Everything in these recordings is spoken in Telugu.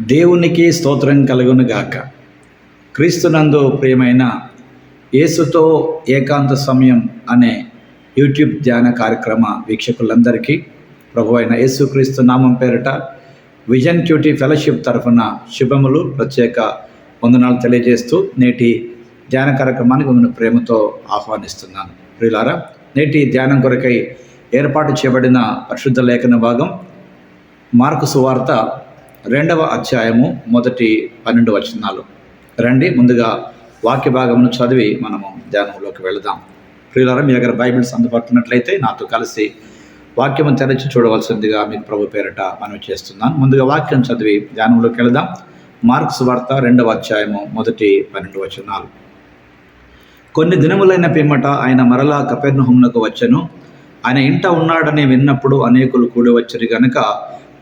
దేవునికి స్తోత్రం కలుగును గాక. క్రీస్తునందు ప్రియమైన యేసుతో ఏకాంత సమయం అనే యూట్యూబ్ ధ్యాన కార్యక్రమ వీక్షకులందరికీ ప్రభు అయిన యేసుక్రీస్తు నామం పేరిట విజన్ క్యూటీ ఫెలోషిప్ తరఫున శుభములు, ప్రత్యేక వందనాలు తెలియజేస్తూ నేటి ధ్యాన కార్యక్రమానికి మిమ్మల్ని ప్రేమతో ఆహ్వానిస్తున్నాను. ప్రియులారా, నేటి ధ్యానం కొరకై ఏర్పాటు చేయబడిన పరిశుద్ధ లేఖన భాగం మార్కు సువార్త 2వ అధ్యాయము మొదటి 12 వచనాలు. రండి, ముందుగా వాక్య భాగమును చదివి మనము ధ్యానంలోకి వెళదాం. ప్రియులారా, మీ దగ్గర బైబిల్స్ అందుబాటున్నట్లయితే నాతో కలిసి వాక్యము తెరచి చూడవలసిందిగా మీకు ప్రభు పేరిట మనవి చేస్తున్నాను. ముందుగా వాక్యం చదివి ధ్యానంలోకి వెళదాం. మార్కు సువార్త 2వ అధ్యాయము మొదటి 12 వచనాలు. కొన్ని దినములైన పిమ్మట ఆయన మరలా కపెర్నహూమునకు వచ్చెను. ఆయన ఇంట ఉన్నాడని విన్నప్పుడు అనేకులు కూడి వచ్చిరి గనుక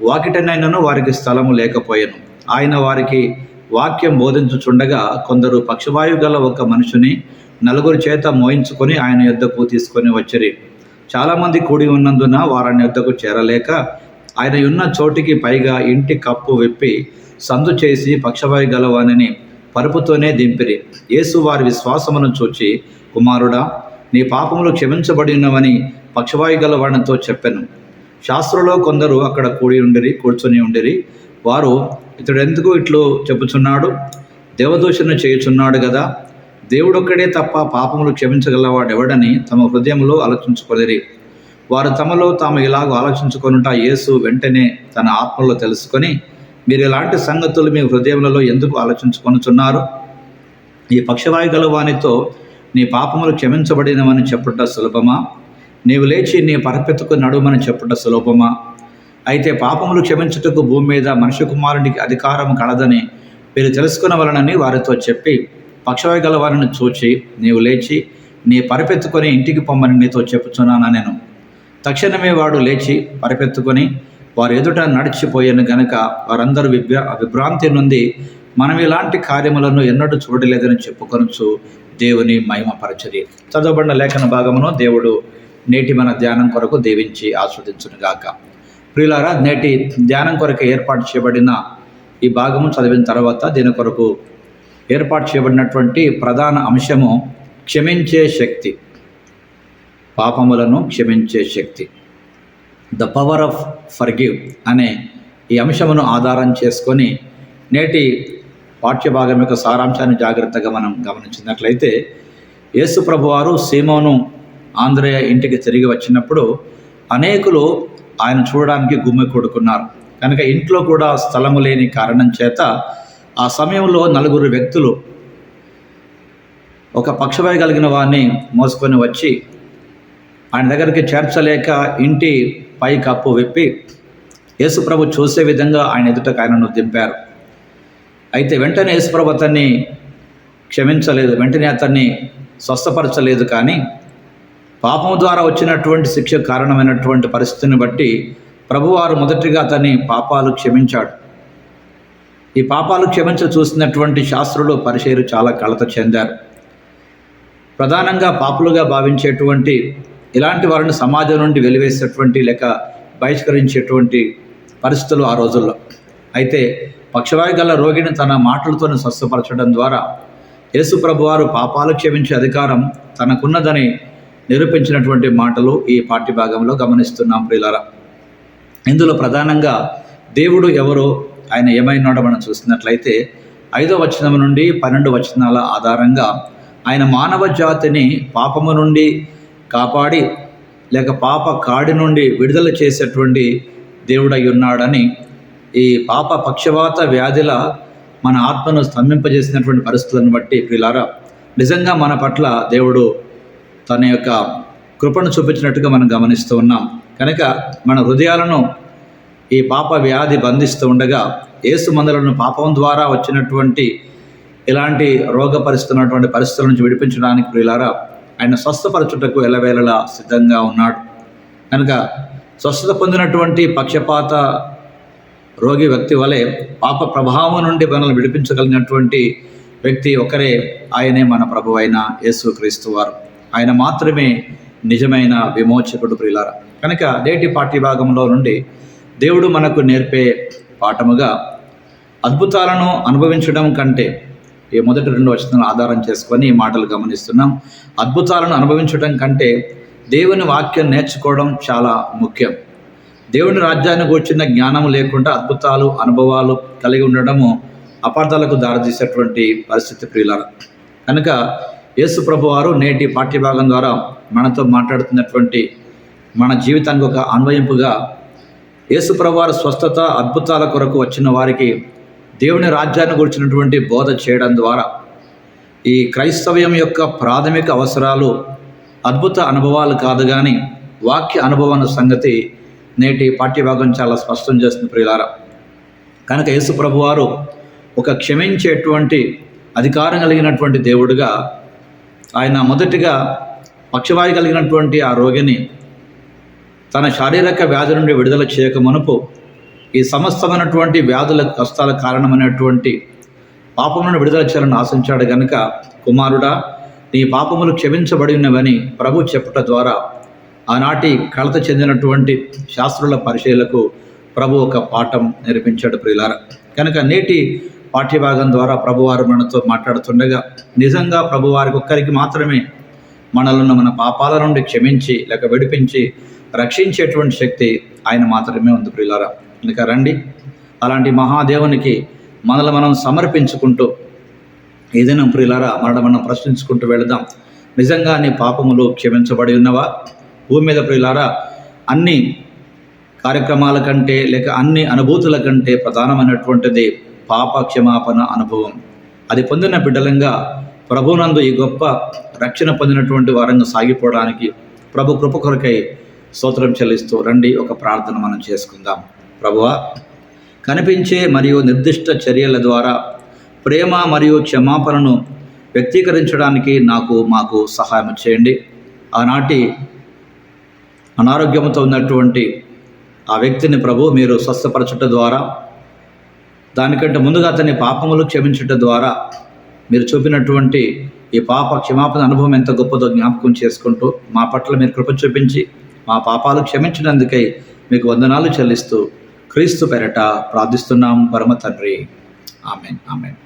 వాకిటనైనను వారికి స్థలము లేకపోయెను. ఆయన వారికి వాక్యం బోధించుచుండగా కొందరు పక్షవాయు గల ఒక మనుషుని 4 చేత మోయించుకొని ఆయన యొద్దకు తీసుకొని వచ్చిరి. చాలామంది కూడి ఉన్నందున వారిని యొద్దకు చేరలేక ఆయన ఉన్న చోటికి పైగా ఇంటి కప్పు విప్పి సందు చేసి పక్షవాయు గల వానిని పరుపుతోనే దింపిరి. యేసు వారి విశ్వాసమును చూచి, కుమారుడా, నీ పాపములు క్షమించబడినవని పక్షవాయు గల వానితో చెప్పెను. శాస్త్రులో కొందరు అక్కడ కూర్చొని ఉండిరి. వారు, ఇతడు ఎందుకు ఇట్లు చెప్పుచున్నాడు? దేవదూషణ చేయుచున్నాడు కదా. దేవుడొక్కడే తప్ప పాపములు క్షమించగలవాడెవడని తమ హృదయంలో ఆలోచించుకొనిరి. వారు తమలో తాము ఇలాగ ఆలోచించుకొనుట యేసు వెంటనే తన ఆత్మలో తెలుసుకొని, మీరు ఇలాంటి సంగతులు మీ హృదయములలో ఎందుకు ఆలోచించుకొనుచున్నారు? ఈ పక్షవాయు గల వానితో నీ పాపములు క్షమించబడినవని చెప్పుట సులభమా? నీవు లేచి నీ పరపెత్తుకు నడుమని చెప్పుట సులభమా? అయితే పాపములు క్షమించుటకు భూమి మీద మనుష్య కుమారునికి అధికారం కలదని మీరు తెలుసుకునవలనని వారితో చెప్పి, పక్షవాయు గల వారిని చూచి, నీవు లేచి నీ పరపెత్తుకొని ఇంటికి పొమ్మని నీతో చెప్పుచున్నాను నేను. తక్షణమే వాడు లేచి పరపెత్తుకొని వారు ఎదుట నడిచిపోయాను గనుక వారందరూ విభ్రాంతి నుండి మనం ఇలాంటి కార్యములను ఎన్నడూ చూడలేదని చెప్పుకొనొచ్చు దేవుని మహిమపరచరి. చదవబడిన లేఖన భాగమును దేవుడు నేటి మన ధ్యానం కొరకు దీవించి ఆస్వాదించునుగాక. ప్రియులారా, నేటి ధ్యానం కొరకు ఏర్పాటు చేయబడిన ఈ భాగము చదివిన తర్వాత దీని కొరకు ఏర్పాటు చేయబడినటువంటి ప్రధాన అంశము క్షమించే శక్తి, పాపములను క్షమించే శక్తి, ద పవర్ ఆఫ్ ఫర్గివ్ అనే ఈ అంశమును ఆధారం చేసుకొని నేటి పాఠ్యభాగం యొక్క సారాంశాన్ని జాగ్రత్తగా మనం గమనించినట్లయితే, యేసు ప్రభువారు సీమోను ఆంద్రేయ ఇంటికి తిరిగి వచ్చినప్పుడు అనేకులు ఆయన చూడడానికి గుమ్మికూడుకున్నారు. కనుక ఇంట్లో కూడా స్థలము లేని కారణం చేత ఆ సమయంలో 4 వ్యక్తులు ఒక పక్షవాయు కలిగిన వారిని మోసుకొని వచ్చి ఆయన దగ్గరికి చేర్చలేక ఇంటి పై కప్పు విప్పి యేసుప్రభు చూసే విధంగా ఆయన ఎదుటకు ఆయనను దింపారు. అయితే వెంటనే యేసుప్రభు అతన్ని క్షమించలేదు, వెంటనే అతన్ని స్వస్థపరచలేదు. కానీ పాపం ద్వారా వచ్చినటువంటి శిక్ష కారణమైనటువంటి పరిస్థితిని బట్టి ప్రభువారు మొదటిగా అతని పాపాలు క్షమించాడు. ఈ పాపాలు చూసినటువంటి శాస్త్రులు, పరిసయ్యులు చాలా కలత చెందారు. ప్రధానంగా పాపులుగా భావించేటువంటి ఇలాంటి వారిని సమాజం నుండి వెలివేసేటువంటి లేక బహిష్కరించేటువంటి పరిస్థితులు ఆ రోజుల్లో. అయితే పక్షవాయు గల రోగిని తన మాటలతో స్వస్థపరచడం ద్వారా యేసు ప్రభువారు పాపాలు క్షమించే అధికారం తనకున్నదని నిరూపించినటువంటి మాటలు ఈ పాఠ్యభాగంలో గమనిస్తున్నాం. ప్రియులారా, ఇందులో ప్రధానంగా దేవుడు ఎవరో, ఆయన ఏమైనాడో మనం చూసినట్లయితే 5వ వచనం నుండి 12 వచనాల ఆధారంగా ఆయన మానవ జాతిని పాపము నుండి కాపాడి లేక పాప కాడి నుండి విడుదల చేసేటువంటి దేవుడై ఉన్నాడని, ఈ పాప పక్షవాత వ్యాధిల మన ఆత్మను స్తంభింపజేసినటువంటి పరిస్థితులను బట్టి ప్రియులారా, నిజంగా మన పట్ల దేవుడు తన యొక్క కృపను చూపించినట్టుగా మనం గమనిస్తూ ఉన్నాం. కనుక మన హృదయాలను ఈ పాప వ్యాధి బంధిస్తూ ఉండగా యేసు మందలను పాపం ద్వారా వచ్చినటువంటి ఇలాంటి రోగపరుస్తున్నటువంటి పరిస్థితుల నుంచి విడిపించడానికి ప్రియులారా ఆయన స్వస్థపరచుటకు ఎల్లవేళలా సిద్ధంగా ఉన్నాడు. కనుక స్వస్థత పొందినటువంటి పక్షపాత రోగి వ్యక్తి వలె పాప ప్రభావం నుండి మనల్ని విడిపించగలిగినటువంటి వ్యక్తి ఒకరే, ఆయనే మన ప్రభు అయిన యేసుక్రీస్తు వారు. ఆయన మాత్రమే నిజమైన విమోచకుడు. ప్రియులారా, కనుక నేటి పాఠ్యభాగంలో నుండి దేవుడు మనకు నేర్పే పాఠముగా అద్భుతాలను అనుభవించడం కంటే, ఈ మొదటి 2 వచనాలను ఆధారం చేసుకొని ఈ మాటలు గమనిస్తున్నాం. అద్భుతాలను అనుభవించడం కంటే దేవుని వాక్యం నేర్చుకోవడం చాలా ముఖ్యం. దేవుని రాజ్యాన్ని కూర్చున్న జ్ఞానం లేకుండా అద్భుతాలు అనుభవాలు కలిగి ఉండడము అపార్థాలకు దారితీసేటువంటి పరిస్థితి ప్రియులారా. కనుక యేసు ప్రభు వారు నేటి పాఠ్యభాగం ద్వారా మనతో మాట్లాడుతున్నటువంటి మన జీవితానికి ఒక అన్వయింపుగా, యేసు ప్రభు వారు స్వస్థత అద్భుతాల కొరకు వచ్చిన వారికి దేవుని రాజ్యాన్ని గురించినటువంటి బోధ చేయడం ద్వారా ఈ క్రైస్తవ్యం యొక్క ప్రాథమిక అవసరాలు అద్భుత అనుభవాలు కాదు కానీ వాక్య అనుభవం సంగతి నేటి పాఠ్యభాగం చాలా స్పష్టం చేస్తుంది ప్రియులారా. కనుక యేసు ప్రభు వారు ఒక క్షమించేటువంటి అధికారం కలిగినటువంటి దేవుడుగా, ఆయన మొదటిగా పక్షవాయు కలిగినటువంటి ఆ రోగిని తన శారీరక వ్యాధి నుండి విడుదల చేయక మునుపు ఈ సమస్తమైనటువంటి వ్యాధులకు కష్టాల కారణమైనటువంటి పాపములను విడుదల చేయాలని ఆశించాడు. కనుక కుమారుడా, నీ పాపములు క్షమించబడి ఉన్నవని ప్రభు చెప్పుట ద్వారా ఆనాటి కలత చెందినటువంటి శాస్త్రుల పరిశీలకు ప్రభు ఒక పాఠం నేర్పించాడు ప్రియులారా. కనుక నేటి పాఠ్యభాగం ద్వారా ప్రభువారు మనతో మాట్లాడుతుండగా, నిజంగా ప్రభువారికి ఒక్కరికి మాత్రమే మనలను మన పాపాల నుండి క్షమించి లేక విడిపించి రక్షించేటువంటి శక్తి ఆయన మాత్రమే ఉంది ప్రియులారా. కనుక రండి, అలాంటి మహాదేవునికి మనల్ని మనం సమర్పించుకుంటూ ఏదైనా ప్రియులారా మనం ప్రశ్నించుకుంటూ వెళదాం. నిజంగా నీ పాపములు క్షమించబడి ఉన్నవా? భూమి మీద ప్రియులారా అన్ని కార్యక్రమాల కంటే లేక అన్ని అనుభూతుల కంటే ప్రధానమైనటువంటిది పాప క్షమాపణ అనుభవం. అది పొందిన బిడ్డలంగా ప్రభునందు ఈ గొప్ప రక్షణ పొందినటువంటి వారంగా సాగిపోవడానికి ప్రభు కృప కొరకై స్తోత్రం చెల్లిస్తూ రండి, ఒక ప్రార్థన మనం చేసుకుందాం. ప్రభువా, కనిపించే మరియు నిర్దిష్ట చర్యల ద్వారా ప్రేమ మరియు క్షమాపణను వ్యక్తీకరించడానికి మాకు సహాయం చేయండి. ఆనాటి అనారోగ్యంతో ఉన్నటువంటి ఆ వ్యక్తిని ప్రభు మీరు స్వస్థపరచుట ద్వారా, దానికంటే ముందుగా అతని పాపములు క్షమించుట ద్వారా మీరు చూపినటువంటి ఈ పాప క్షమాపణ అనుభవం ఎంత గొప్పదో జ్ఞాపకం చేసుకుంటూ మా పట్ల మీరు కృప చూపించి మా పాపాలు క్షమించినందుకై మీకు వందనాలు చెల్లిస్తూ క్రీస్తు పేరట ప్రార్థిస్తున్నాం పరమ తండ్రి. Amen, amen.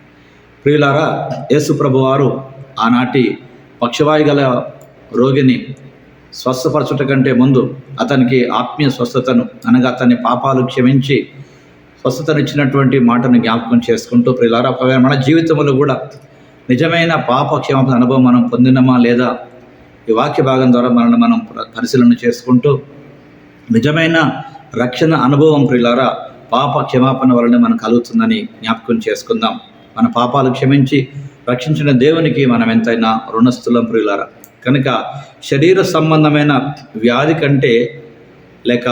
ప్రియులారా, యేసు ప్రభు వారు ఆనాటి పక్షవాయు గల రోగిని స్వస్థపరచుట కంటే ముందు అతనికి ఆత్మీయ స్వస్థతను అనగా అతని పాపాలు క్షమించి స్వస్థతనిచ్చినటువంటి మాటను జ్ఞాపకం చేసుకుంటూ ప్రియులారా, మన జీవితంలో కూడా నిజమైన పాప క్షమాపణ అనుభవం మనం పొందినమా లేదా ఈ వాక్య భాగం ద్వారా మనం పరిశీలన చేసుకుంటూ నిజమైన రక్షణ అనుభవం ప్రియులారా పాప క్షమాపణ వలన మనకు కలుగుతుందని జ్ఞాపకం చేసుకుందాం. మన పాపాలు క్షమించి రక్షించిన దేవునికి మనం ఎంతైనా రుణస్థులం ప్రియులారా. కనుక శరీర సంబంధమైన వ్యాధి కంటే లేక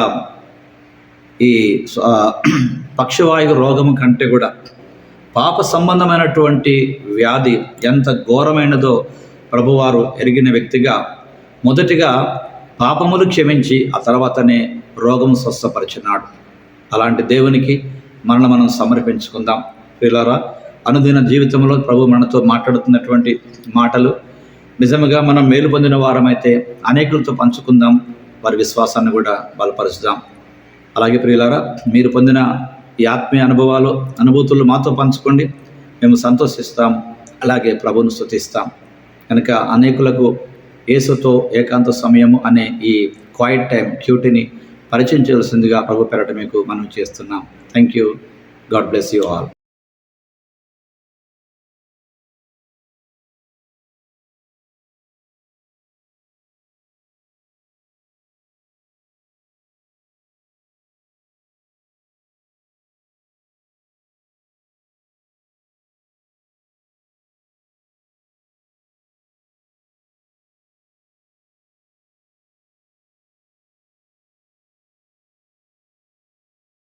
ఈ పక్షవాయు రోగం కంటే కూడా పాప సంబంధమైనటువంటి వ్యాధి ఎంత ఘోరమైనదో ప్రభువారు ఎరిగిన వ్యక్తిగా మొదటిగా పాపములు క్షమించి ఆ తర్వాతనే రోగం స్వస్థపరిచినాడు. అలాంటి దేవునికి మనం సమర్పించుకుందాం ప్రియులారా. అనుదిన జీవితంలో ప్రభు మనతో మాట్లాడుతున్నటువంటి మాటలు నిజంగా మనం మేలు పొందిన వారమైతే అనేకులతో పంచుకుందాం, వారి విశ్వాసాన్ని కూడా బలపరుచుదాం. అలాగే ప్రియులారా, మీరు పొందిన ఈ ఆత్మీయ అనుభూతులు మాతో పంచుకోండి, మేము సంతోషిస్తాం, అలాగే ప్రభువును స్తుతిస్తాం. కనుక అనేకులకు యేసుతో ఏకాంత సమయము అనే ఈ క్వైట్ టైం క్యూటీని పరిచయం చేయాల్సిందిగా ప్రభు పేరట మీకు మనం చేస్తున్నాం. Thank you. God bless you all.